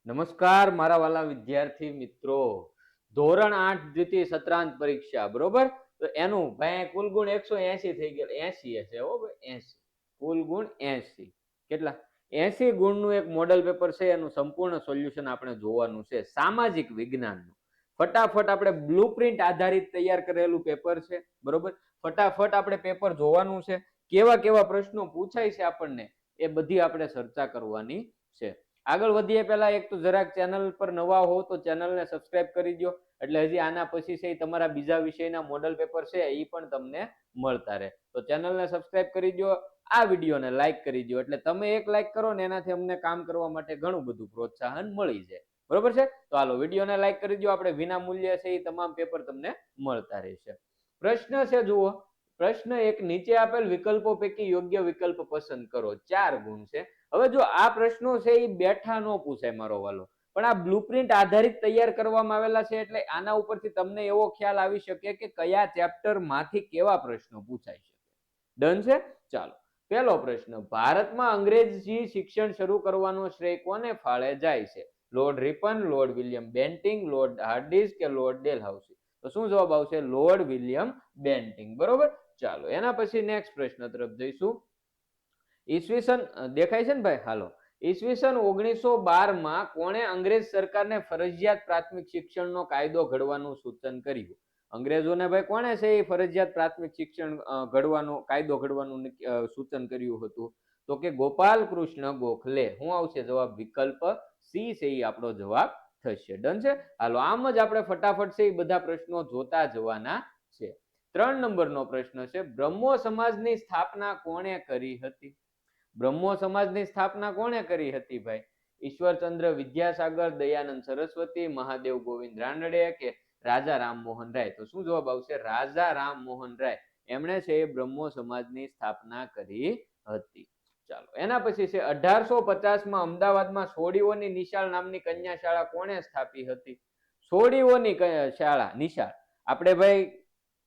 નમસ્કાર મારા વાલા વિદ્યાર્થી મિત્રો. ધોરણ 8 દ્વિતીય સત્રાંત પરીક્ષા, બરોબર? તો એનું ભાઈ કુલ ગુણ 180 થઈ ગયા. 80 હશે હો ભાઈ, 80. કુલ ગુણ 80. કેટલા? 80 ગુણનું એક મોડલ પેપર છે. એનું સંપૂર્ણ સોલ્યુશન આપણે જોવાનું છે. સામાજિક વિજ્ઞાનનું ફટાફટ આપણે બ્લુપ્રિન્ટ આધારિત તૈયાર કરેલું પેપર છે, બરોબર? ફટાફટ આપણે પેપર જોવાનું છે. કેવા કેવા પ્રશ્નો પૂછાય છે આપણને એ બધી આપણે ચર્ચા કરવાની છે. આગળ વધીએ પહેલા એક તો જરાક ચેનલ પર નવા હો તો ચેનલને સબસ્ક્રાઇબ કરી દો, એટલે હજી આના પછી છે તમારા બીજા વિષયના મોડલ પેપર છે એ પણ તમને મળતા રહે. તો ચેનલને સબસ્ક્રાઇબ કરી દો, આ વિડીયોને લાઈક કરી દો, એટલે તમે એક લાઈક કરો ને એનાથી અમને કામ કરવા માટે ઘણું બધું પ્રોત્સાહન મળી જાય, બરોબર છે? તો હાલો વિડીયોને લાઈક કરી દો. આપણે વિના મૂલ્યે છે એ તમામ પેપર તમને મળતા રહેશે. પ્રશ્ન છે, જુઓ. પ્રશ્ન એક, નીચે આપેલ વિકલ્પો પૈકી યોગ્ય વિકલ્પ પસંદ કરો. 4 ગુણ છે. હવે જો આ પ્રશ્નો છે એ બેઠા નો પૂછાય મારો વાલો, પણ આ બ્લુપ્રિન્ટ આધારિત તૈયાર કરવામાં આવેલા છે, એટલે આના ઉપરથી તમને એવો ખ્યાલ આવી શકે કે કયા ચેપ્ટર માંથી કેવા પ્રશ્નો પૂછાઈ શકે. ડન છે? ચાલો, પહેલો પ્રશ્ન, ભારતમાં અંગ્રેજી શિક્ષણ શરૂ કરવાનો શ્રેય કોને ફાળે જાય છે? Lord Ripon, Lord William Bentinck, Lord Hardinge કે લોર્ડ ડેલહાઉસી? તો શું જવાબ આવશે? લોર્ડ વિલિયમ બેન્ટિંગ, બરોબર? ચાલો, એના પછી નેક્સ્ટ પ્રશ્ન તરફ જઈશું. ઈસવીસન દેખાય છે ને ભાઈ? હાલો, ઈસવીસન 1912 માં કોણે અંગ્રેજ સરકારને ફરજિયાત પ્રાથમિક શિક્ષણનો કાયદો ઘડવાનું સૂચન કર્યું? અંગ્રેજોને ભાઈ કોણે છે એ ફરજિયાત પ્રાથમિક શિક્ષણ ઘડવાનો કાયદો ઘડવાનું સૂચન કર્યું હતું? તો કે ગોપાલ કૃષ્ણ ગોખલે. શું આવશે જવાબ? વિકલ્પ સી છે એ આપણો જવાબ થશે. ડન છે? હાલો, આમ જ આપણે ફટાફટ છે એ બધા પ્રશ્નો જોતા જવાના છે. 3 નંબરનો પ્રશ્ન છે, બ્રહ્મો સમાજની સ્થાપના કોણે કરી હતી? બ્રહ્મો સમાજની સ્થાપના કોણે કરી હતી ભાઈ? ઈશ્વરચંદ્ર વિદ્યાસાગર, દયાનંદ સરસ્વતી, મહાદેવ ગોવિંદ રાનડે કે રાજા રામમોહન રાય? તો શું જવાબ આવશે? રાજા રામમોહન રાય. એમણે છે બ્રહ્મો સમાજની સ્થાપના કરી હતી. ચાલો, એના પછી છે 1850 માં અમદાવાદમાં સોડીઓની નિશાળ નામની કન્યા શાળા કોણે સ્થાપી હતી? સોડીઓની શાળા નિશાળ આપણે ભાઈ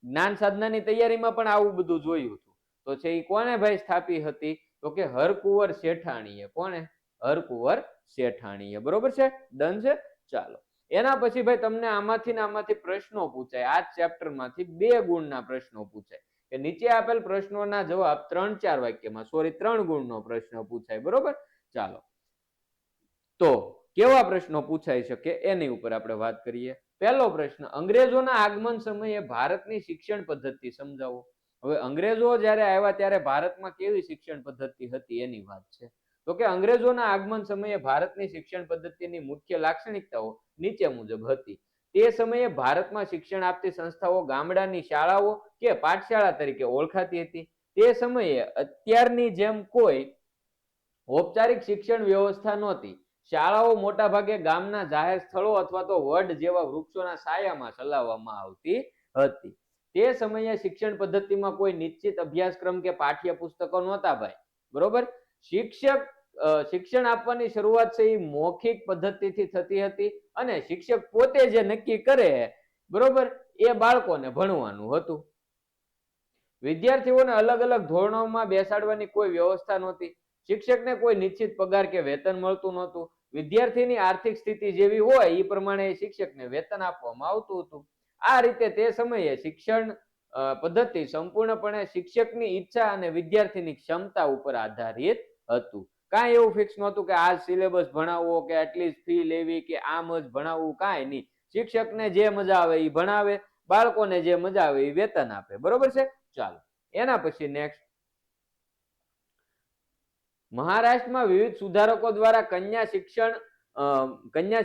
જ્ઞાન સાધનાની તૈયારીમાં પણ આવું બધું જોયું હતું. તો છે એ કોને ભાઈ સ્થાપી હતી? તો કે હરકુંવર શેઠાણીએ. કોણે? હરકુંવર શેઠાણીએ, બરોબર છે? ડન છે? ચાલો, એના પછી ભાઈ તમને આમાંથી પ્રશ્નો પૂછાય. આ ચેપ્ટર માંથી 2 ગુણના પ્રશ્નો પૂછાય કે નીચે આપેલ પ્રશ્નોના જવાબ 3-4 વાક્યમાં, સોરી 3 ગુણનો પ્રશ્ન પૂછાય, બરોબર? ચાલો, તો કેવા પ્રશ્નો પૂછાઈ શકે એની ઉપર આપણે વાત કરીએ. પહેલો પ્રશ્ન, અંગ્રેજોના આગમન સમયે ભારતની શિક્ષણ પદ્ધતિ સમજાવો. હવે અંગ્રેજો જ્યારે આવ્યા ત્યારે ભારતમાં કેવી શિક્ષણ પદ્ધતિ હતી એની વાત છે. તો કે અંગ્રેજોના આગમન સમયે ભારતની શિક્ષણ પદ્ધતિની મુખ્ય લાક્ષણિકતાઓ નીચે મુજબ હતી. તે સમયે ભારતમાં શિક્ષણ આપતી સંસ્થાઓ ગામડાની શાળાઓ કે પાઠશાળા તરીકે ઓળખાતી હતી. તે સમયે અત્યારની જેમ કોઈ ઔપચારિક શિક્ષણ વ્યવસ્થા નહોતી. શાળાઓ મોટા ભાગે ગામના જાહેર સ્થળો અથવા તો વડ જેવા વૃક્ષોના છાયામાં ચલાવવામાં આવતી હતી. તે સમયે શિક્ષણ પદ્ધતિમાં કોઈ નિશ્ચિત અભ્યાસક્રમ કે પાઠ્યપુસ્તકો નહોતા ભાઈ, બરોબર? શિક્ષણ આપવાની શરૂઆત છે એ મૌખિક પદ્ધતિથી થતી હતી, અને શિક્ષક પોતે જે નક્કી કરે, બરોબર, એ બાળકોને ભણવાનું હતું. વિદ્યાર્થીઓને અલગ અલગ ધોરણોમાં બેસાડવાની કોઈ વ્યવસ્થા નહોતી. શિક્ષકને કોઈ નિશ્ચિત પગાર કે વેતન મળતું નહોતું. વિદ્યાર્થીની આર્થિક સ્થિતિ જેવી હોય એ પ્રમાણે શિક્ષકને વેતન આપવામાં આવતું હતું. આ રીતે તે સમયે શિક્ષણ પદ્ધતિ સંપૂર્ણપણે શિક્ષકની ઈચ્છા અને વિદ્યાર્થીની ક્ષમતા ઉપર આધારિત હતું. કાંઈ એવું ફિક્સ નહોતું કે આ સિલેબસ ભણાવવો કે આટલી ફી લેવી કે આમ જ ભણાવવું, કાંઈ નહીં. શિક્ષકને જે મજા આવે એ ભણાવે, બાળકોને જે મજા આવે એ વેતન આપે, બરોબર છે? ચાલો, એના પછી નેક્સ્ટ, મહારાષ્ટ્રમાં વિવિધ સુધારકો દ્વારા કન્યા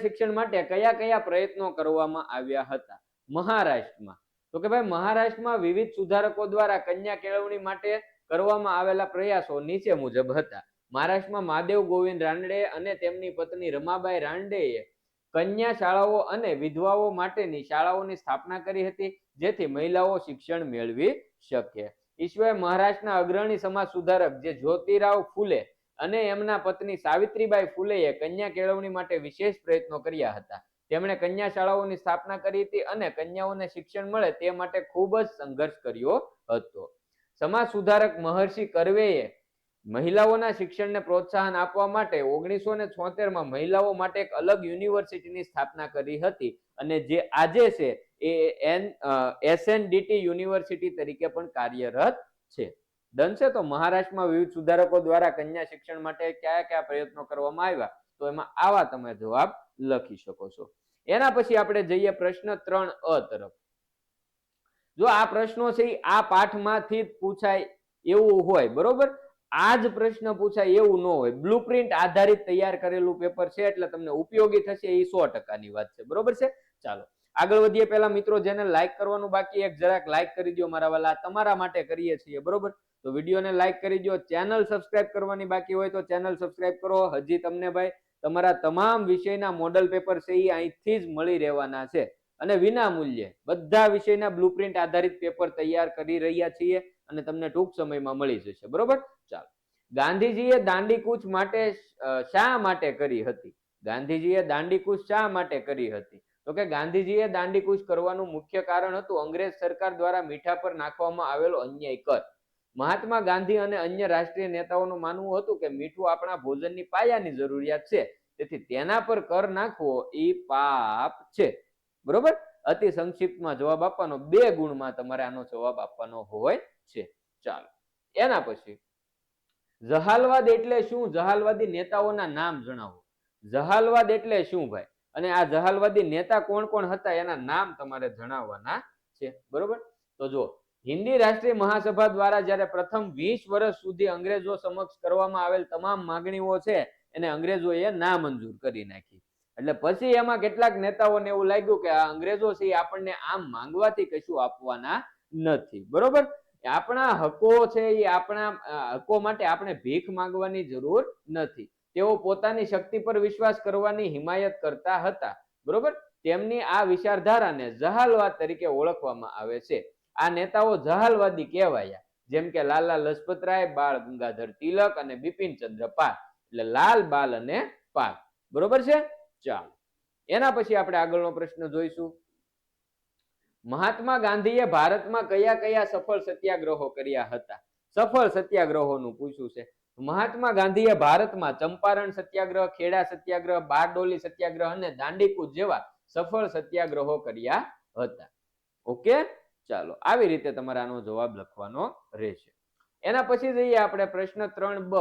શિક્ષણ માટે કયા કયા પ્રયત્નો કરવામાં આવ્યા હતા? મહારાષ્ટ્રમાં. તો કે ભાઈ મહારાષ્ટ્રમાં વિવિધ સુધારકો દ્વારા કન્યા કેળવણી માટે કરવામાં આવેલા પ્રયાસો નીચે મુજબ હતા. મહારાષ્ટ્રમાં મહાદેવ ગોવિંદ રાનડે અને તેમની પત્ની રમાબાઈ રાનડેએ કન્યા શાળાઓ અને વિધવાઓ માટેની શાળાઓની સ્થાપના કરી હતી, જેથી મહિલાઓ શિક્ષણ મેળવી શકે. એ સિવાય મહારાષ્ટ્રના અગ્રણી સમાજ સુધારક જે જ્યોતિરાવ ફૂલે અને એમના પત્ની સાવિત્રીબાઈ ફૂલેએ કન્યા કેળવણી માટે વિશેષ પ્રયત્નો કર્યા હતા. તેમણે કન્યા શાળાઓની સ્થાપના કરી હતી અને કન્યાઓને શિક્ષણ મળે તે માટે ખૂબ જ સંઘર્ષ કર્યો હતો. સમાજ સુધારક મહર્ષિ કર્વેએ મહિલાઓના શિક્ષણને પ્રોત્સાહન આપવા માટે 1976 માં મહિલાઓ માટે એક અલગ યુનિવર્સિટીની સ્થાપના કરી હતી અને જે આજે છે એ SNDT યુનિવર્સિટી તરીકે પણ કાર્યરત છે. ડન છે. તો મહારાષ્ટ્રમાં વિવિધ સુધારકો દ્વારા કન્યા શિક્ષણ માટે કયા કયા પ્રયત્નો કરવામાં આવ્યા, તો એમાં આવા તમે જવાબ લખી શકો છો. એના પછી આપણે જઈએ પ્રશ્ન 3A તરફ. જો આ પ્રશ્નો છે આ પાઠમાંથી જ પૂછાય એવું હોય, બરોબર, આ જ પ્રશ્ન પૂછાય એવું ન હોય, બ્લુપ્રિન્ટ આધારિત તૈયાર કરેલું પેપર છે એટલે તમને ઉપયોગી થશે એ 100%ની વાત છે, બરોબર છે. ચાલો આગળ વધીએ. પહેલા મિત્રો જેને લાઈક કરવાનું બાકી એક જરાક લાઈક કરી દો મારા વાલા, તમારા માટે કરીએ છીએ, બરોબર. તો વિડીયોને લાઈક કરી દો. ચેનલ સબસ્ક્રાઇબ કરવાની બાકી હોય તો ચેનલ સબસ્ક્રાઇબ કરો. હજી તમને ભાઈ તમારા તમામ વિષયના મોડલ પેપર છે એ અહીંથી જ મળી રહેવાના છે અને વિના મૂલ્યે બધા વિષયના બ્લુપ્રિન્ટ આધારિત પેપર તૈયાર કરી રહ્યા છીએ અને તમને ટૂંક સમયમાં મળી જશે, બરોબર. ચાલો, ગાંધીજીએ દાંડી કૂચ માટે શા માટે કરી હતી? ગાંધીજીએ દાંડી કૂચ શા માટે કરી હતી? તો કે ગાંધીજીએ દાંડી કૂચ કરવાનું મુખ્ય કારણ હતું અંગ્રેજ સરકાર દ્વારા મીઠા પર નાખવામાં આવેલો અન્યાય કર. મહાત્મા ગાંધી અને અન્ય રાષ્ટ્રીય નેતાઓનું માનવું હતું કે મીઠું આપણા ભોજનની પાયાની જરૂરિયાત છે, તેથી તેના પર કર નાખવો એ પાપ છે, બરોબર. અતિ સંક્ષિપ્તમાં જવાબ આપવાનો, 2 ગુણમાં તમારે આનો જવાબ આપવાનો હોય છે. ચાલો એના પછી જહાલવાદ એટલે શું? જહાલવાદી નેતાઓના નામ જણાવો. જહાલવાદ એટલે શું ભાઈ? અને આ જહાલવાદી નેતા કોણ કોણ હતા એના નામ તમારે જણાવવાના છે, બરોબર. તો જો હિન્દી રાષ્ટ્રીય મહાસભા દ્વારા જ્યારે પ્રથમ 20 વર્ષ સુધી અંગ્રેજો સમક્ષ કરવામાં આવેલ તમામ માંગણીઓ છે એને અંગ્રેજોએ નામંજૂર કરી નાખી. એટલે પછી એમાં કેટલાક નેતાઓને એવું લાગ્યું કે આ અંગ્રેજો છે આપણને આમ માંગવાથી કશું આપવાના નથી, બરોબર. આપણા હકો છે એ આપણા હકો માટે આપણે ભીખ માંગવાની જરૂર નથી. તેઓ પોતાની શક્તિ પર વિશ્વાસ કરવાની હિમાયત કરતા હતા, બરોબર. તેમની આ વિચારધારાને જહાલવાદ તરીકે ઓળખવામાં આવે છે. આ નેતાઓ જહાલવાદી કહેવાયા, જેમ કે લાલા લજપતરાય, બાળ ગંગાધર તિલક અને બિપિન ચંદ્ર પાલ. એટલે લાલ, બાલ અને પાલ, બરોબર છે. ચાલો એના પછી આપણે આગળનો પ્રશ્ન જોઈશું. મહાત્મા ગાંધીએ ભારતમાં કયા કયા સફળ સત્યાગ્રહો કર્યા હતા? સફળ સત્યાગ્રહોનું પૂછ્યું છે. મહાત્મા ગાંધીએ ભારતમાં ચંપારણ સત્યાગ્રહ, ખેડા સત્યાગ્રહ, બારડોલી સત્યાગ્રહ અને દાંડીકૂચ જેવા સફળ સત્યાગ્રહો કર્યા હતા. ઓકે, ચાલો આવી રીતે તમારે આનો જવાબ લખવાનો રહેશે. એના પછી જઈએ આપણે પ્રશ્ન 3B.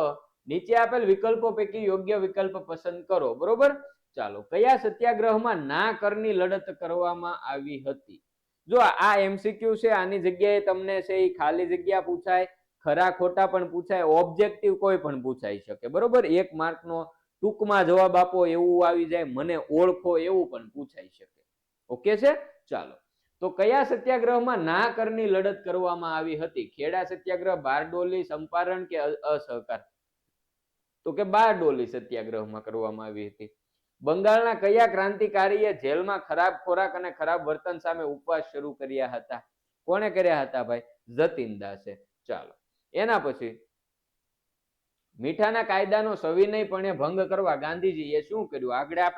નીચે આપેલ વિકલ્પો પૈકી યોગ્ય વિકલ્પ પસંદ કરો, બરોબર. ચાલો, કયા સત્યાગ્રહમાં ના કરની લડત કરવામાં આવી હતી? જો આ MCQ છે, આની જગ્યાએ તમને છે એ ખાલી જગ્યા પૂછાય, ખરા ખોટા પણ પૂછાય, ઓબ્જેક્ટિવ કોઈ પણ પૂછાઈ શકે, બરોબર. 1 માર્કનો ટૂંકમાં જવાબ આપો એવું આવી જાય, મને ઓળખો એવું પણ પૂછાઈ શકે. ઓકે છે. ચાલો, તો કયા સત્યાગ્રહમાં ના કરની લડત કરવામાં આવી હતી? ખેડા સત્યાગ્રહ, બારડોલી, ચંપારણ કે અસહકાર? તો કે બારડોલી સત્યાગ્રહમાં કરવામાં આવી હતી. બંગાળના કયા ક્રાંતિકારીએ જેલમાં ખરાબ ખોરાક અને ખરાબ વર્તન સામે ઉપવાસ શરૂ કર્યા હતા? કોણે કર્યા હતા ભાઈ? જતીન દાસે. ચાલો એના પછી મીઠાના કાયદાનો સવિનયપણે ભંગ કરવા ગાંધીજીએ શું કર્યું?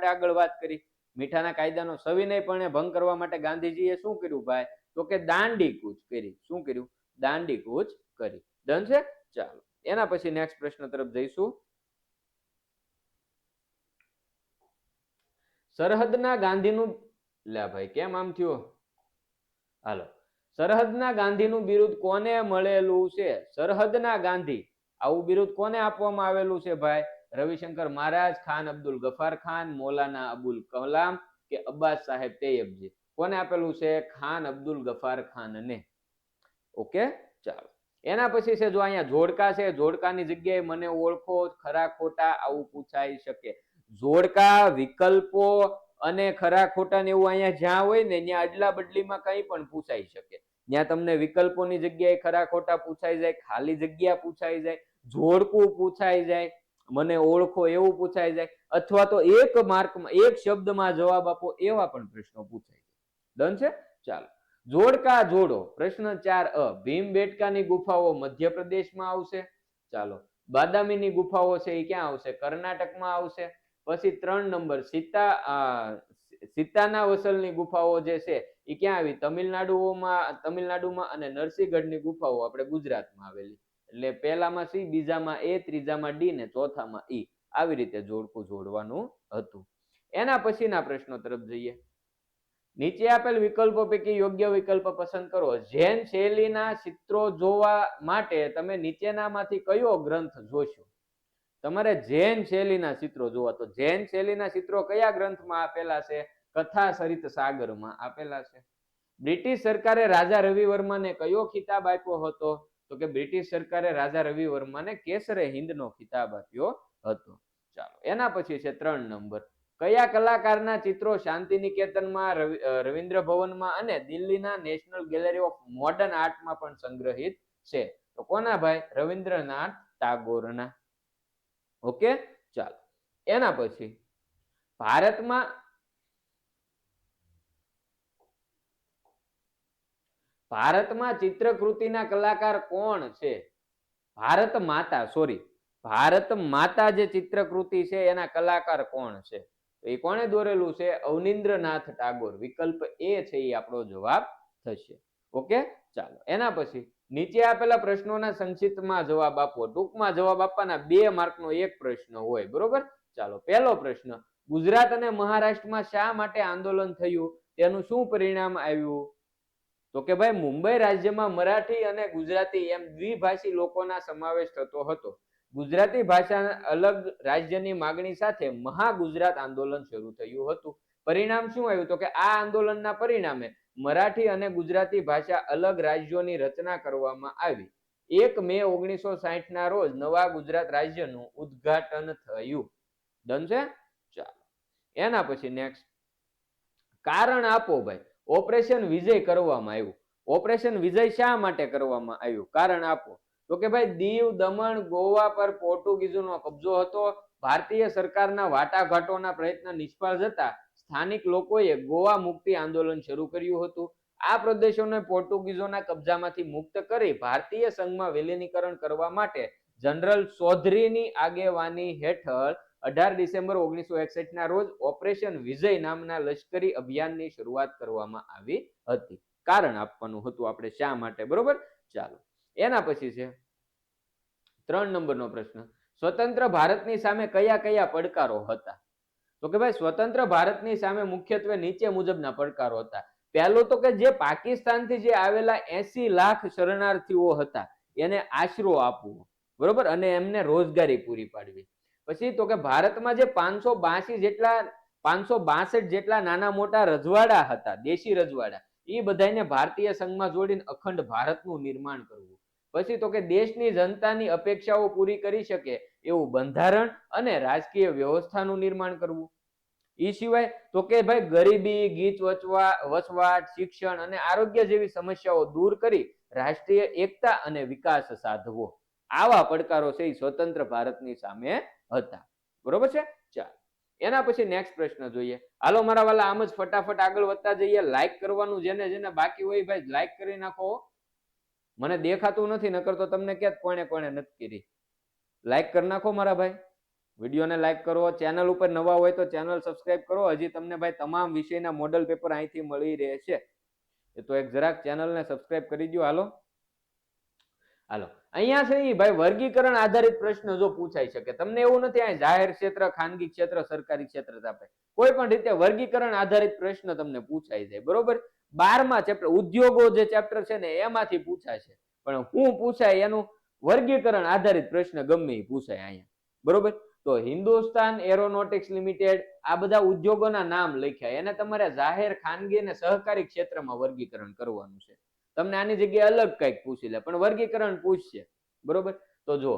આગળ વાત કરી. મીઠાના કાયદાનો સવિનયપણે ભંગ કરવા માટે ગાંધીજીએ શું કર્યું ભાઈ? તો કે દાંડી કૂચ કરી. શું કર્યું? દાંડી કૂચ કરી. ડન છે. ચાલો એના પછી નેક્સ્ટ પ્રશ્ન તરફ જઈશું. સરહદના ગાંધીનું, લે ભાઈ કેમ આમ થયો? હાલો, સરહદના ગાંધીનું બિરુદ કોને મળેલું છે? સરહદના ગાંધી આવું બિરુદ કોને આપવામાં આવેલું છે ભાઈ? રવિશંકર મહારાજ, ખાન અબ્દુલ ગફાર ખાન, મૌલાના અબુલ કલામ કે અબ્બાસ સાહેબ તૈયબજી? કોને આપેલું છે? ખાન અબ્દુલ ગફાર ખાનને. ઓકે, ચાલો એના પછી છે જો અહીંયા જોડકા છે, જોડકાની જગ્યાએ મને ઓળખો, ખરા ખોટા આવું પૂછાઈ શકે. જોડકા, વિકલ્પો અને ખરા ખોટા ને એવું અહીંયા જ્યાં હોય ને ત્યાં અદલા બદલીમાં કંઈ પણ પૂછાઈ શકે. ત્યાં તમને વિકલ્પોની જગ્યાએ ખરા ખોટા પૂછાઈ જાય, ખાલી જગ્યા પૂછાઈ જાય, જોડકું પૂછાઈ જાય, મને ઓળખો એવું પૂછાઈ જાય, અથવા તો 1 માર્કમાં 1 શબ્દમાં જવાબ આપો એવા પણ પ્રશ્નો પૂછાઈ જાય. ડન છે. ચાલો, જોડકા જોડો. પ્રશ્ન 4A. ભીમબેટકાની ગુફાઓ મધ્યપ્રદેશમાં આવશે. ચાલો, બાદામીની ગુફાઓ છે એ ક્યાં આવશે? કર્ણાટકમાં આવશે. પછી 3 નંબર સીતાના વસલની ગુફાઓ જે છે એ ક્યાં આવી? તમિલનાડુમાં અને નરસિંહગઢની ગુફાઓ આપણે ગુજરાતમાં આવેલી. એટલે પહેલામાં સી, બીજામાં એ, ત્રીજામાં ડી ને ચોથામાં ઈ. આવી રીતે જોડકું જોડવાનું હતું. એના પછીના પ્રશ્નો તરફ જઈએ. નીચે આપેલ વિકલ્પો પૈકી યોગ્ય વિકલ્પ પસંદ કરો. જૈન શૈલીના ચિત્રો જોવા માટે તમે નીચેનામાંથી કયો ગ્રંથ જોશો? તમારે જૈન શૈલીના ચિત્રો જોવા, તો જૈન શૈલીના ચિત્રો કયા ગ્રંથમાં આપેલા છે? કથા સરિત સાગરમાં આપેલા છે. બ્રિટિશ સરકારે રાજા રવિ વર્માને કયો ખિતાબ આપ્યો હતો? તો કે બ્રિટિશ સરકારે રાજા રવિ વર્માને કેસરે હિન્દનો ખિતાબ આપ્યો હતો. ચાલો, એના પછી છે 3 નંબર. કયા કલાકારના ચિત્રો શાંતિ નિકેતનમાં, રવિન્દ્ર ભવનમાં અને દિલ્હીના નેશનલ ગેલેરી ઓફ મોડર્ન આર્ટમાં પણ સંગ્રહિત છે? તો કોના ભાઈ? રવિન્દ્રનાથ ટાગોરના. ઓકે, ચાલો. એના પછી ભારતમાં ચિત્રકૃતિના કલાકાર કોણ છે? ભારત માતા, સોરી, ભારત માતા જે ચિત્રકૃતિ છે એના કલાકાર કોણ છે? એ કોણે દોરેલું છે? અવનીન્દ્રનાથ ટાગોર. વિકલ્પ એ છે એ આપણો જવાબ થશે. ઓકે, ચાલો. એના પછી નીચે આપેલા પ્રશ્નોના સંક્ષિપ્તમાં જવાબ આપો. ટૂંકમાં જવાબ આપવાના 2 માર્કનો એક પ્રશ્ન હોય, બરોબર? ચાલો, પહેલો પ્રશ્ન. ગુજરાત અને મહારાષ્ટ્રમાં શા માટે આંદોલન થયું? તેનું શું પરિણામ આવ્યું? તો કે ભાઈ, મુંબઈ રાજ્યમાં મરાઠી અને ગુજરાતી એમ દ્વિભાષી લોકોના સમાવેશ થતો હતો. ગુજરાતી ભાષા અલગ રાજ્યની માંગણી સાથે મહાગુજરાત આંદોલન શરૂ થયું હતું. પરિણામ શું આવ્યું? તો કે આ આંદોલનના પરિણામે મરાઠી અને ગુજરાતી ભાષા અલગ રાજ્યોની રચના કરવામાં આવી. 1 મે 1960 ના રોજ નવા ગુજરાત રાજ્યનું ઉદ્ઘાટન થયું. ડન છે? ચાલો, એના પછી નેક્સ્ટ. કારણ આપો ભાઈ. ઓપરેશન વિજય કરવામાં આવ્યું. ઓપરેશન વિજય શા માટે કરવામાં આવ્યું? કારણ આપો. તો કે ભાઈ, દીવ, દમણ, ગોવા પર પોર્ટુગીઝોનો કબજો હતો. ભારતીય સરકારના વાટાઘાટોના પ્રયત્ન નિષ્ફળ જતા સ્થાનિક લોકોએ ગોવા મુક્તિ આંદોલન શરૂ કર્યું હતું. આ પ્રદેશોને પોર્ટુગીઝોના કબજામાંથી મુક્ત કરી ભારતીય સંઘમાં વિલીનીકરણ કરવા માટે જનરલ ચૌધરીની આગેવાની હેઠળ 18 ડિસેમ્બર 1961 ના રોજ ઓપરેશન વિજય નામના લશ્કરી અભિયાનની શરૂઆત કરવામાં આવી હતી. કારણ આપવાનું હતું આપણે શા માટે, બરોબર? ચાલો, એના પછી છે 3 નંબરનો પ્રશ્ન. સ્વતંત્ર ભારતની સામે કયા કયા પડકારો હતા? તો કે ભાઈ, સ્વતંત્ર ભારતની સામે મુખ્યત્વે નીચે મુજબના પડકારો હતા. પહેલું તો કે જે પાકિસ્તાનથી જે આવેલા 80 લાખ શરણાર્થીઓ હતા એને આશરો આપવો, બરોબર, અને એમને રોજગારી પૂરી પાડવી. પછી તો કે ભારતમાં જે 562 જેટલા નાના મોટા રજવાડા હતા, દેશી રજવાડા, એ બધાને ભારતીય સંઘમાં જોડીને અખંડ ભારતનું નિર્માણ કરવું. પછી તો કે દેશની જનતાની અપેક્ષાઓ પૂરી કરી શકે એવું બંધારણ અને રાજકીય વ્યવસ્થાનું નિર્માણ કરવું. એ સિવાય તો કે ભાઈ, ગરીબી, ગીચ વસવાટ, શિક્ષણ અને આરોગ્ય જેવી સમસ્યાઓ દૂર કરી રાષ્ટ્રીય એકતા અને વિકાસ સાધવો. આવા પડકારો છે એ સ્વતંત્ર ભારતની સામે હતા, બરોબર છે? ચાલો, એના પછી નેક્સ્ટ પ્રશ્ન જોઈએ. હાલો મારા વાલા, આમ જ ફટાફટ આગળ વધતા જઈએ. લાઈક કરવાનું જેને જેને બાકી હોય ભાઈ લાઈક કરી નાખો. મને દેખાતું નથી, નકર તો તમને કે કોણે કોણે નથી કરી. લાઈક કરી નાખો મારા ભાઈ. વિડીયોને લાઈક કરો. ચેનલ ઉપર નવા હોય તો ચેનલ સબસ્ક્રાઇબ કરો. હજી તમને ભાઈ તમામ વિષયના મોડલ પેપર અહીંથી મળી રહેશે. તો એક જરાક ચેનલને સબસ્ક્રાઇબ કરી દો. હાલો હાલો, અહીંયા છે ભાઈ વર્ગીકરણ આધારિત પ્રશ્ન જો પૂછાઈ શકે. તમને એવું નથી આ જાહેર ક્ષેત્ર, ખાનગી ક્ષેત્ર, સરકારી ક્ષેત્ર આપે, કોઈ પણ રીતે વર્ગીકરણ આધારિત પ્રશ્ન તમને પૂછાઈ જાય, બરોબર? 12મા ચેપ્ટર ઉદ્યોગો જે ચેપ્ટર છે ને એમાંથી પૂછાશે. પણ હું પૂછાય એનું વર્ગીકરણ આધારિત પ્રશ્ન ગમે એ પૂછાય અહીંયા, બરોબર? તો હિન્દુસ્તાન એરોનોટિક્સ લિમિટેડ, આ બધા ઉદ્યોગોના નામ લખ્યા, એને તમારે જાહેર, ખાનગી અને સહકારી ક્ષેત્રમાં વર્ગીકરણ કરવાનું છે. તમને આની જગ્યાએ અલગ કંઈક પૂછી લે, પણ વર્ગીકરણ પૂછશે, બરોબર? તો જો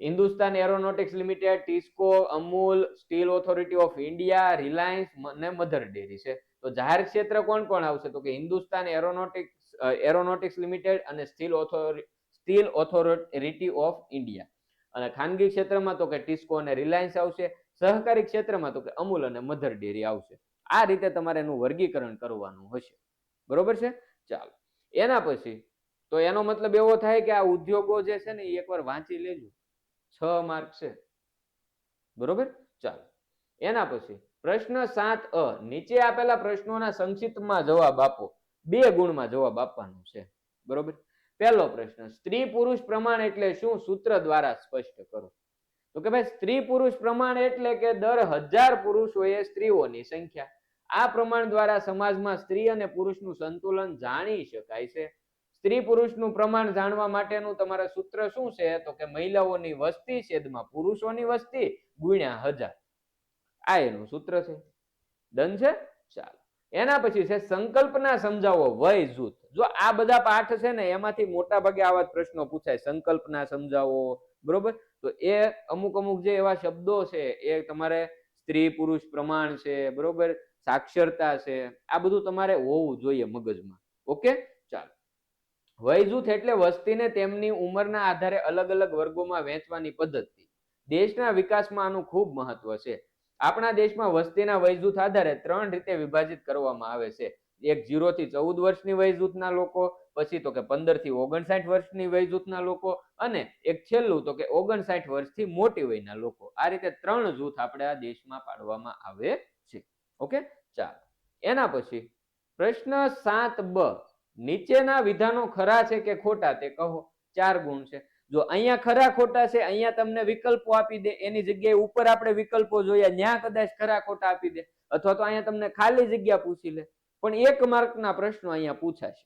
Hindustan Aeronautics Limited, TISCO, Amul, Steel Authority of India, Reliance અને મધર ડેરી છે. તો જાહેર ક્ષેત્ર કોણ કોણ આવશે? તો કે હિન્દુસ્તાન એરોનોટિક્સ લિમિટેડ અને સ્ટીલ ઓથોરિટી ઓફ ઇન્ડિયા. અને ખાનગી ક્ષેત્રમાં તો કે ટિસ્કો અને રિલાયન્સ આવશે. સહકારી ક્ષેત્રમાં તો કે અમૂલ અને મધર ડેરી આવશે. આ રીતે તમારે એનું વર્ગીકરણ કરવાનું હશે, બરોબર છે? ચાલો, એના પછી તો એનો મતલબ એવો થાય કે આ ઉદ્યોગો જે છે ને એ એકવાર વાંચી લેજો. 6 માર્ક છે, બરોબર? ચાલો, એના પછી પ્રશ્ન 7a, નીચે આપેલા પ્રશ્નોના સંક્ષિપ્તમાં જવાબ આપો. 2 ગુણમાં જવાબ આપવાનો છે, બરોબર? પહેલો પ્રશ્ન, સ્ત્રી પુરુષ પ્રમાણ એટલે શું? સૂત્ર દ્વારા સ્પષ્ટ કરો. તો કે ભાઈ સ્ત્રી પુરુષ પ્રમાણ એટલે કે દર 1000 પુરુષોએ સ્ત્રીઓની સંખ્યા. આ પ્રમાણ દ્વારા સમાજમાં સ્ત્રી અને પુરુષનું સંતુલન જાણી શકાય છે. સ્ત્રી પુરુષનું પ્રમાણ જાણવા માટેનું તમારા સૂત્ર શું છે? તો કે મહિલાઓની વસ્તી છેદમાં પુરુષોની વસ્તી ગુણ્યા 1000. આ એનું સૂત્ર છે. ડન છે? ચાલો, એના પછી છે સંકલ્પના સમજાવો વય જૂથ. જો આ બધા પાઠ છે ને એમાંથી મોટા ભાગે આવા જ પ્રશ્નો પૂછાય. સંકલ્પના સમજાવો, બરોબર? તો એ અમુક અમુક જે એવા શબ્દો છે એ તમારે સ્ત્રી પુરુષ પ્રમાણ છે, બરોબર, સાક્ષરતા છે, આ બધું તમારે હોવું જોઈએ મગજમાં. ઓકે, ચાલો. વય જૂથ એટલે વસ્તીને તેમની ઉંમરના આધારે અલગ અલગ વર્ગોમાં વહેંચવાની પદ્ધતિ. દેશના વિકાસમાં આનું ખૂબ મહત્વ છે. આપણા દેશમાં વસ્તીના વય જૂથ આધારે 3 રીતે વિભાજિત કરવામાં આવે છે. એક 0 થી 14 વર્ષની વય જૂથના લોકો, પછી તો કે 15 થી 59 વર્ષની વય જૂથના લોકો, અને એક છેલ્લું તો કે 59 વર્ષથી મોટી વયના લોકો. આ રીતે 3 જૂથ આપણે આ દેશમાં પાડવામાં આવે છે. ઓકે, ચાલો. એના પછી પ્રશ્ન 7બ, નીચેના વિધાનો ખરા છે કે ખોટા તે કહો. 4 ગુણ છે. જો અહીંયા ખરા ખોટા છે, અહીંયા તમને વિકલ્પો આપી દે, એની જગ્યાએ ઉપર આપણે વિકલ્પો જોયા, ત્યાં કદાચ ખરા ખોટા આપી દે, અથવા તો અહીંયા તમને ખાલી જગ્યા પૂછી લે. પણ 1 માર્કના પ્રશ્નો અહીંયા પૂછાશે,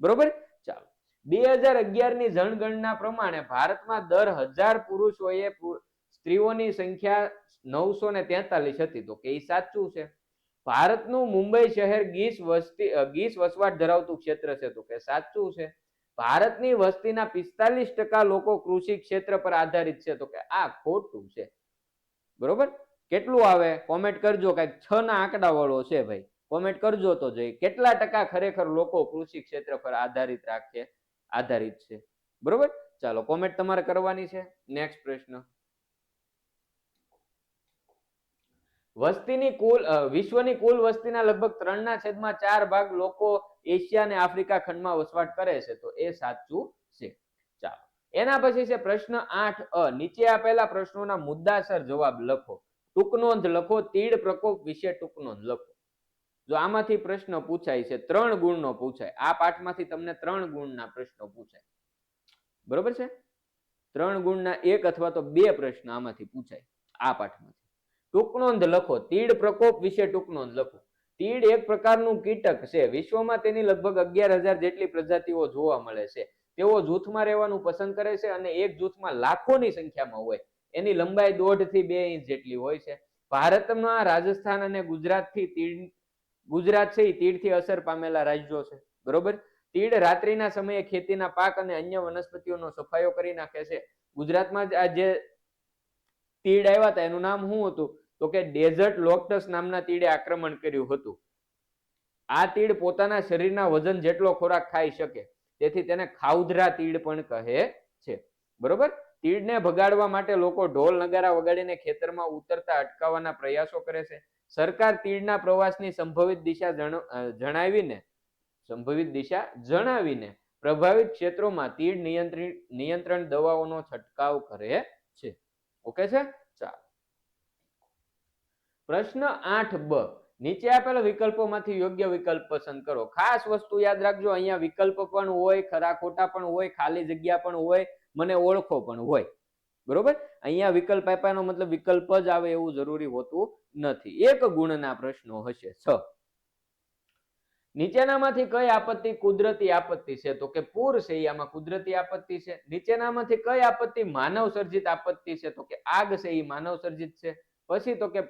બરોબર? ચાલો, 2011 ની જનગણના પ્રમાણે ભારતમાં દર 1000 પુરુષોએ સ્ત્રીઓની સંખ્યા 943 હતી. તો કે એ સાચું છે. ભારતનું મુંબઈ શહેર ગીચ વસવાટ ધરાવતું ક્ષેત્ર છે. તો કે સાચું છે. ભારતની વસ્તીના 45% લોકો કૃષિ ક્ષેત્ર પર આધારિત છે. તો કે આ ખોટું છે, બરોબર? કેટલું આવે કોમેન્ટ કરજો. કઈક 6 ના આંકડા વાળો છે ભાઈ, કોમેન્ટ કરજો તો જઈ કેટલા ટકા ખરેખર લોકો કૃષિ ક્ષેત્ર પર આધારિત છે, બરોબર? ચાલો, કોમેન્ટ તમારે કરવાની છે. નેક્સ્ટ પ્રશ્ન, વિશ્વની કુલ વસ્તીના લગભગ 3/4 ભાગ લોકો એશિયા અને આફ્રિકા ખંડમાં વસવાટ કરે છે. તો એ સાચું છે. ચાલો, એના પછી છે પ્રશ્ન 8અ, નીચે આપેલા પ્રશ્નોના મુદ્દાસર જવાબ લખો. ટૂંક નોંધ લખો. તીડ પ્રકોપ વિશે ટૂંક નોંધ લખો. જો આમાંથી પ્રશ્ન પૂછાય છે, 3 ગુણનો પૂછાય. આ પાઠમાંથી તમને 3 ગુણના પ્રશ્નો પૂછાય, બરોબર છે? 3 ગુણના 1 અથવા તો 2 પ્રશ્ન આમાંથી પૂછાય આ પાઠમાંથી. ટૂંક નોંધ લખો. તીડ પ્રકોપ વિશે ટૂંક નોંધ લખો. તીડ એક પ્રકારનું કીટક છે. વિશ્વમાં તેની લગભગ 11,000 જેટલી પ્રજાતિઓ જોવા મળે છે. તેઓ જૂથમાં રહેવાનું પસંદ કરે છે અને એક જૂથમાં લાખોની સંખ્યામાં હોય. એની લંબાઈ 1.5 થી 2 ઇંચ જેટલી હોય છે. ભારતમાં રાજસ્થાન અને ગુજરાત છે એ તીડથી અસર પામેલા રાજ્યો છે, બરોબર? તીડ રાત્રિના સમયે ખેતીના પાક અને અન્ય વનસ્પતિઓનો સફાયો કરી નાખે છે. ગુજરાતમાં આ જે તીડ આવ્યા હતા એનું નામ શું હતું? તો કે ડેઝર્ટ લોક્ટસ નામના તીડે આક્રમણ કર્યું હતું. આ તીડ પોતાના શરીરના વજન જેટલો ખોરાક ખાઈ શકે, તેથી તેને ખાઉધરા તીડ પણ કહે છે, બરોબર? તીડને ભગાડવા માટે લોકો ઢોલ નગારા વગાડીને ખેતરમાં ઉતરતા અટકાવવાના પ્રયાસો કરે છે. સરકાર તીડના પ્રવાસની સંભવિત દિશા જણાવીને પ્રભાવિત ક્ષેત્રોમાં તીડ નિયંત્રણ દવાઓનો છંટકાવ કરે છે. ઓકે છે? ચાલો, પ્રશ્ન 8બ, નીચે આપેલા વિકલ્પોમાંથી યોગ્ય વિકલ્પ પસંદ કરો. ખાસ વસ્તુ યાદ રાખજો, અહીંયા વિકલ્પ પણ હોય, ખરા ખોટા પણ હોય, ખાલી જગ્યા પણ હોય, મને ઓળખો પણ હોય, બરોબર? અહીંયા વિકલ્પ આપ્યાનો મતલબ વિકલ્પ જ આવે એવું જરૂરી હોતું નથી. 1 ગુણના પ્રશ્નો હશે. 6, નીચેનામાંથી કઈ આપત્તિ કુદરતી આપત્તિ છે? તો કે પૂર છે, આમાં કુદરતી આપત્તિ છે. નીચેનામાંથી કઈ આપત્તિ માનવ સર્જિત આપત્તિ છે? તો કે આગ છે, એ માનવ સર્જિત છે. પછી તો કે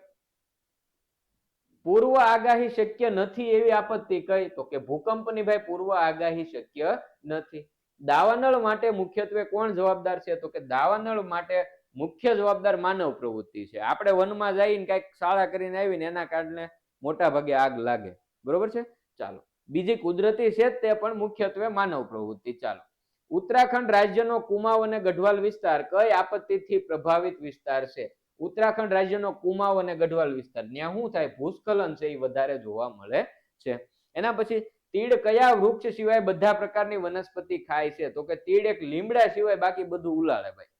પૂર્વ આગાહી શક્ય નથી એવી આપત્તિ કઈ? તો કે ભૂકંપની ભાઈ પૂર્વ આગાહી શક્ય નથી. દાવાનળ માટે મુખ્યત્વે કોણ જવાબદાર છે? તો કે દાવાનળ માટે મુખ્ય જવાબદાર માનવ પ્રવૃત્તિ છે. આપણે વનમાં જઈને કઈક શાળા કરીને આવીને એના કારણે મોટા ભાગે આગ લાગે, બરોબર છે? ચાલો, બીજી કુદરતી છે તે પણ મુખ્યત્વે માનવ પ્રવૃત્તિ. ચાલો, ઉત્તરાખંડ રાજ્યનો કુમાઉ અને ગઢવાલ વિસ્તાર કઈ આપત્તિથી પ્રભાવિત વિસ્તાર છે? ઉત્તરાખંડ રાજ્યનો કુમાઉ અને ગઢવાલ વિસ્તાર, ત્યાં શું થાય? ભૂસ્ખલન છે એ વધારે જોવા મળે છે. એના પછી તીડ કયા વૃક્ષ સિવાય બધા પ્રકારની વનસ્પતિ ખાય છે? તો કે તીડ એક લીમડા સિવાય બાકી બધું ઉલાળે ભાઈ.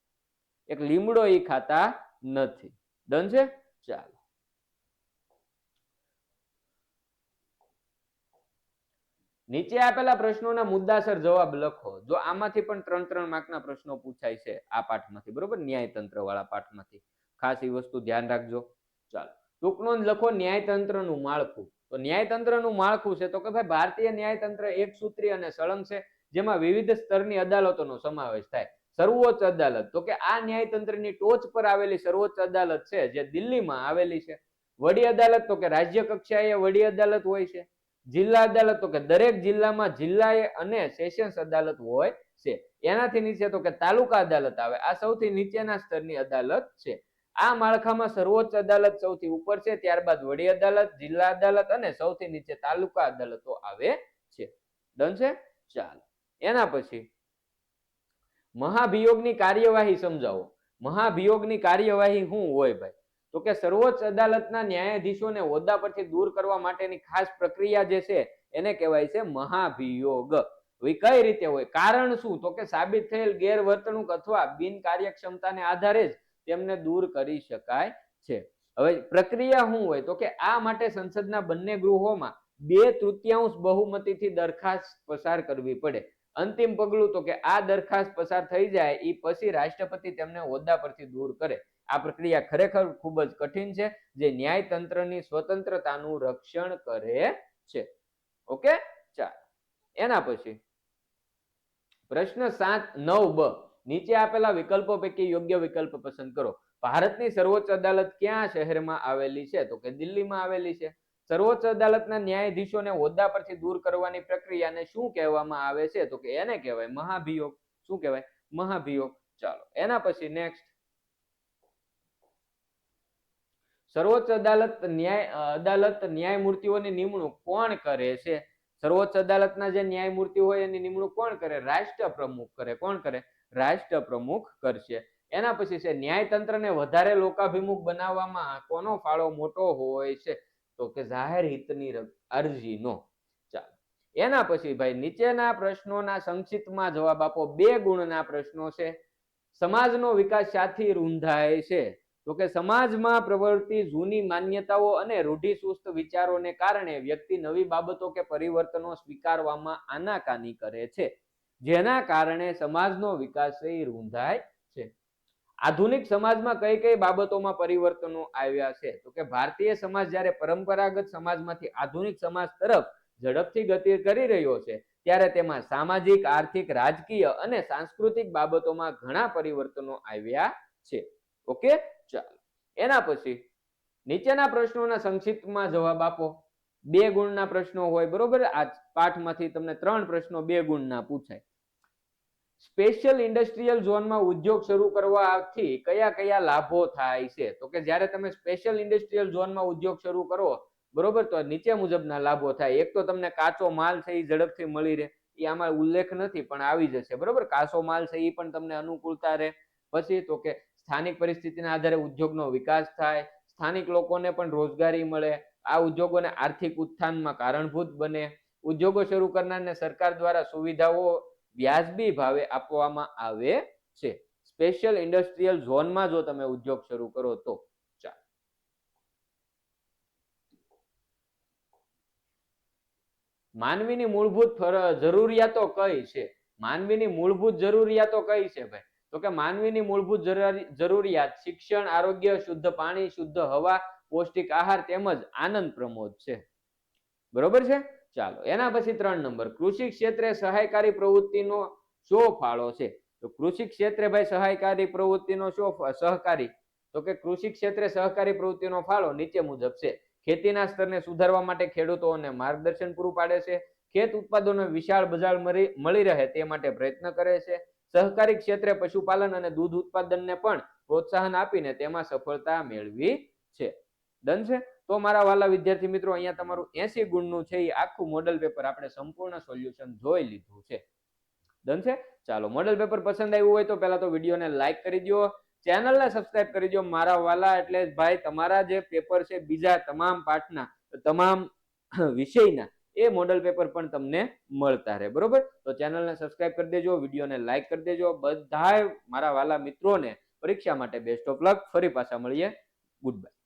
એક લીમડો એ ખાતા નથી. ડન છે? ચાલો, નીચે આપેલા પ્રશ્નોના મુદ્દાસર જવાબ લખો. જો આમાંથી પણ 3-3 માર્કના પ્રશ્નો પૂછાય છે આ પાઠમાંથી, બરોબર, ન્યાયતંત્ર વાળા પાઠમાંથી. ખાસ એ વસ્તુ ધ્યાન રાખજો. ચાલો, ટૂંક નોંધ લખો ન્યાયતંત્રનું માળખું. તો ન્યાયતંત્રનું માળખું છે તો કે ભાઈ ભારતીય ન્યાયતંત્ર એક સૂત્રીય અને સળંગ છે, જેમાં વિવિધ સ્તરની અદાલતોનો સમાવેશ થાય. સર્વોચ્ચ અદાલત, તો કે આ ન્યાયતંત્રની ટોચ પર આવેલી સર્વોચ્ચ અદાલત છે જે દિલ્હીમાં આવેલી છે. વડી અદાલત, તો કે રાજ્ય કક્ષાએ વડી અદાલત હોય છે. જિલ્લા અદાલત, તો કે દરેક જિલ્લામાં જિલ્લાએ અને સેશન્સ અદાલત હોય છે. એનાથી નીચે તો કે તાલુકા અદાલત આવે. આ સૌથી નીચેના સ્તરની અદાલત છે. આ માળખામાં સર્વોચ્ચ અદાલત સૌથી ઉપર છે, ત્યારબાદ વડી અદાલત, જિલ્લા અદાલત અને સૌથી નીચે તાલુકા અદાલતો આવે છે. ડન છે? ચાલો, એના પછી મહાભિયોગની કાર્યવાહી સમજાવો. મહાભિયોગની કાર્યવાહી શું હોય ભાઈ? તો કે સર્વોચ્ચ અદાલતના ન્યાયાધીશોને હોદ્દા પરથી દૂર કરવા માટેની ખાસ પ્રક્રિયા જે છે એને કહેવાય છે મહાભિયોગ. કઈ રીતે હોય? કારણ શું? તો કે સાબિત થયેલ ગેરવર્તણૂક અથવા બિનકાર્યક્ષમતાને આધારે જ તેમને દૂર કરી શકાય છે. હવે પ્રક્રિયા શું હોય? તો કે આ માટે સંસદના બંને ગૃહોમાં 2/3 બહુમતીથી દરખાસ્ત પસાર કરવી પડે. અંતિમ પગલું, તો કે આ દરખાસ્ત પસાર થઈ જાય એ પછી રાષ્ટ્રપતિ તેમને હોદ્દા પરથી દૂર કરે. આ પ્રક્રિયા ખરેખર ખૂબ જ કઠિન છે, જે ન્યાયતંત્રની સ્વતંત્રતાનું રક્ષણ કરે છે. ઓકે, ચાલો, એના પછી પ્રશ્ન 7-9 બ. નીચે આપેલા વિકલ્પો પૈકી યોગ્ય વિકલ્પ પસંદ કરો. ભારતની સર્વોચ્ચ અદાલત ક્યાં શહેરમાં આવેલી છે? તો કે દિલ્હીમાં આવેલી છે. સર્વોચ્ચ અદાલતના ન્યાયાધીશોને હોદ્દા પરથી દૂર કરવાની પ્રક્રિયાને શું કહેવામાં આવે છે? તો કે એને કહેવાય મહાભિયોગ. શું કહેવાય? મહાભિયોગ. ચાલો, એના પછી નેક્સ્ટ, સર્વોચ્ચ અદાલત ન્યાયમૂર્તિઓની નિમણૂક કોણ કરે છે? સર્વોચ્ચ અદાલતના જે ન્યાયમૂર્તિ હોય એની નિમણૂક કોણ કરે? રાષ્ટ્રપ્રમુખ કરે. કોણ કરે? રાષ્ટ્રપ્રમુખ કરશે. એના પછી છે ન્યાયતંત્રને વધારે લોકાભિમુખ બનાવવામાં કોનો ફાળો મોટો હોય છે? તો કે જાહેર હિતની અરજીનો. ચાલો, એના પછી ભાઈ નીચેના પ્રશ્નોના સંક્ષિપ્તમાં જવાબ આપો. 2 ગુણના પ્રશ્નો છે. સમાજનો વિકાસ શાથી રૂંધાય છે? તો કે સમાજમાં પ્રવર્તી જૂની માન્યતાઓ અને રૂઢિચુસ્ત વિચારોને કારણે વ્યક્તિ નવી બાબતો કે પરિવર્તનો સ્વીકારવામાં આનાકાની કરે છે, જેના કારણે સમાજનો વિકાસ રૂંધાય છે. આધુનિક સમાજમાં કઈ કઈ બાબતોમાં પરિવર્તનો આવ્યા છે? તો કે ભારતીય સમાજ જ્યારે પરંપરાગત સમાજમાંથી આધુનિક સમાજ તરફ ઝડપથી ગતિ કરી રહ્યો છે, ત્યારે તેમાં સામાજિક, આર્થિક, રાજકીય અને સાંસ્કૃતિક બાબતોમાં ઘણા પરિવર્તનો આવ્યા છે. ઓકે, ચાલો, એના પછી નીચેના પ્રશ્નોના સંક્ષિપ્તમાં જવાબ આપો. 2 ગુણના પ્રશ્નો હોય, બરોબર. આ પાઠમાંથી તમને 3 પ્રશ્નો 2 ગુણના પૂછાય. સ્પેશિયલ ઇન્ડસ્ટ્રીયલ ઝોનમાં ઉદ્યોગ શરૂ કરવાથી કયા કયા લાભો થાય છે? તો કે જ્યારે તમે સ્પેશિયલ ઇન્ડસ્ટ્રીયલ ઝોનમાં ઉદ્યોગ શરૂ કરો, બરોબર, તો નીચે મુજબના લાભો થાય. એક તો તમને કાચો માલ છે એ ઝડપથી મળી રહે. એ આમાં ઉલ્લેખ નથી પણ આવી જશે, બરોબર. કાચો માલ છે એ પણ તમને અનુકૂળતા રહે. પછી તો કે સ્થાનિક પરિસ્થિતિના આધારે ઉદ્યોગનો વિકાસ થાય, સ્થાનિક લોકોને પણ રોજગારી મળે, આ ઉદ્યોગોને આર્થિક ઉત્થાનમાં કારણભૂત બને, ઉદ્યોગો શરૂ કરનારને સરકાર દ્વારા સુવિધાઓ વ્યાજબી ભાવે આપવામાં આવે છે. સ્પેશિયલ ઇન્ડસ્ટ્રીયલ ઝોનમાં જો તમે ઉદ્યોગ શરૂ કરો તો. ચાલો, માનવીની મૂળભૂત જરૂરિયાતો કઈ છે? માનવીની મૂળભૂત જરૂરિયાતો કઈ છે ભાઈ? તો કે માનવીની મૂળભૂત જરૂરિયાત શિક્ષણ, આરોગ્ય, શુદ્ધ પાણી, શુદ્ધ હવા, પૌષ્ટિક આહાર તેમજ આનંદ પ્રમોદ છે. બરોબર છે? ચાલો, એના પછી 3 નંબર, કૃષિ ક્ષેત્રે સહાયકારી પ્રવૃત્તિનો શો ફાળો છે? તો કૃષિ ક્ષેત્રે ભાઈ સહાયકારી પ્રવૃત્તિનો શો સહકારી, તો કે કૃષિ ક્ષેત્રે સહકારી પ્રવૃત્તિનો ફાળો નીચે મુજબ છે. ખેતીના સ્તરને સુધારવા માટે ખેડૂતોને માર્ગદર્શન પૂરું પાડે છે, ખેત ઉત્પાદનો વિશાળ બજાર મળી રહે તે માટે પ્રયત્ન કરે છે, સહકારી ક્ષેત્રે પશુપાલન અને દૂધ ઉત્પાદનને પણ પ્રોત્સાહન આપીને તેમાં સફળતા મેળવી છે. ડન છે? તો મારા વાલા વિદ્યાર્થી મિત્રો, અહીંયા તમારું 80 ગુણનું છે એ આખું મોડલ પેપર આપણે સંપૂર્ણ સોલ્યુશન જોઈ લીધું છે. ડન છે? ચાલો, મોડલ પેપર પસંદ આવ્યું હોય તો પહેલા તો વિડીયોને લાઈક કરી દો, ચેનલને સબસ્ક્રાઇબ કરી દો મારા વાલા. એટલે ભાઈ તમારા જે પેપર છે બીજા તમામ પાઠના, તમામ વિષયના, એ મોડલ પેપર પણ તમને મળતા રહે, બરોબર. તો ચેનલને સબસ્ક્રાઇબ કરી દેજો, વિડીયોને લાઈક કરી દેજો. બધાય મારા વાલા મિત્રોને પરીક્ષા માટે બેસ્ટ ઓફ લક. ફરી પાછા મળીએ. Good bye.